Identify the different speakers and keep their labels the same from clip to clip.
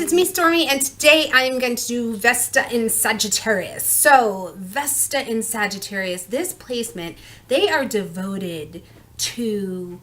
Speaker 1: it's me, Stormie, and today I'm going to do Vesta in Sagittarius. So, Vesta in Sagittarius, this placement, they are devoted to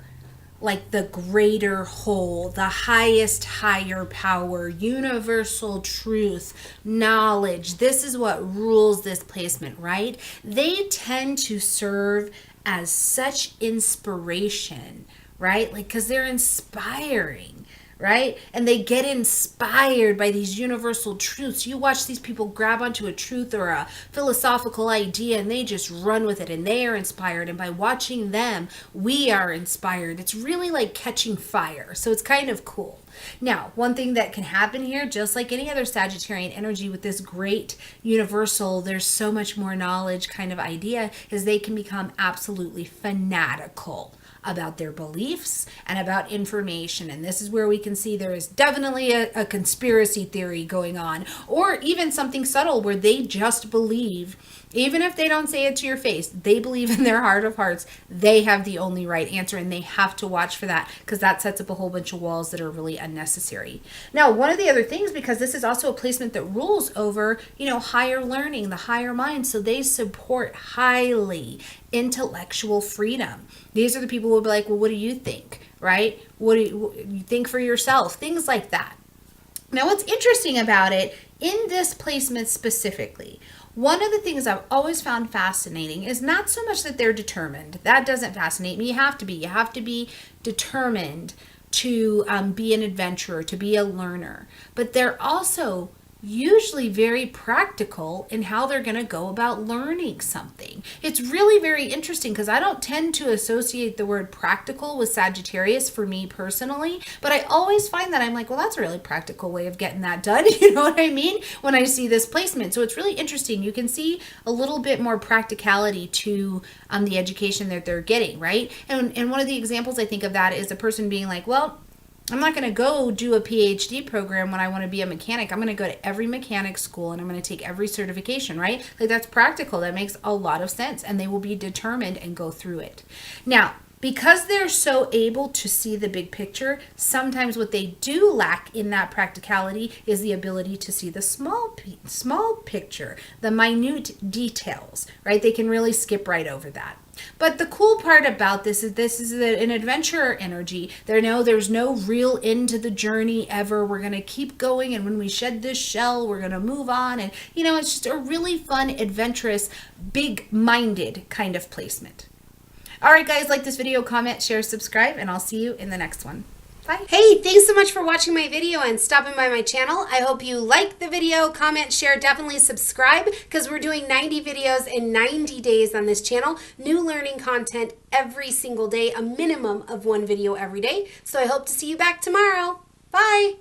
Speaker 1: like the greater whole, the highest, higher power, universal truth, knowledge. This is what rules this placement, right? They tend to serve as such inspiration, right? Like, because they're inspiring, right? And they get inspired by these universal truths. You watch these people grab onto a truth or a philosophical idea and they just run with it and they are inspired. And by watching them, we are inspired. It's really like catching fire. So it's kind of cool. Now, one thing that can happen here, just like any other Sagittarian energy with this great universal, there's so much more knowledge kind of idea, is they can become absolutely fanatical about their beliefs and about information. And this is where we can see there is definitely a conspiracy theory going on, or even something subtle where they just believe, even if they don't say it to your face, they believe in their heart of hearts they have the only right answer, and they have to watch for that because that sets up a whole bunch of walls that are really unnecessary. Now, one of the other things, because this is also a placement that rules over, higher learning, the higher mind, so they support highly intellectual freedom. These are the people who will be like, well, what do you think, right? What do you think for yourself? Things like that. Now, what's interesting about it in this placement specifically, one of the things I've always found fascinating is not so much that they're determined. That doesn't fascinate me. You have to be determined to be an adventurer, to be a learner. But they're also usually very practical in how they're going to go about learning something. It's really very interesting because I don't tend to associate the word practical with Sagittarius for me personally, but I always find that I'm like, well, that's a really practical way of getting that done. You know what I mean? When I see this placement. So it's really interesting. You can see a little bit more practicality to the education that they're getting, right? And one of the examples I think of that is a person being like, well, I'm not going to go do a PhD program when I want to be a mechanic. I'm going to go to every mechanic school and I'm going to take every certification, right? Like, that's practical. That makes a lot of sense, and they will be determined and go through it. Now, because they're so able to see the big picture, sometimes what they do lack in that practicality is the ability to see the small picture, the minute details, right? They can really skip right over that. But the cool part about this is an adventurer energy. There's no real end to the journey ever. We're going to keep going, and when we shed this shell, we're going to move on. And, it's just a really fun, adventurous, big-minded kind of placement. All right, guys, like this video, comment, share, subscribe, and I'll see you in the next one. Bye. Hey, thanks so much for watching my video and stopping by my channel. I hope you liked the video, comment, share, definitely subscribe, because we're doing 90 videos in 90 days on this channel. New learning content every single day, a minimum of one video every day. So I hope to see you back tomorrow. Bye.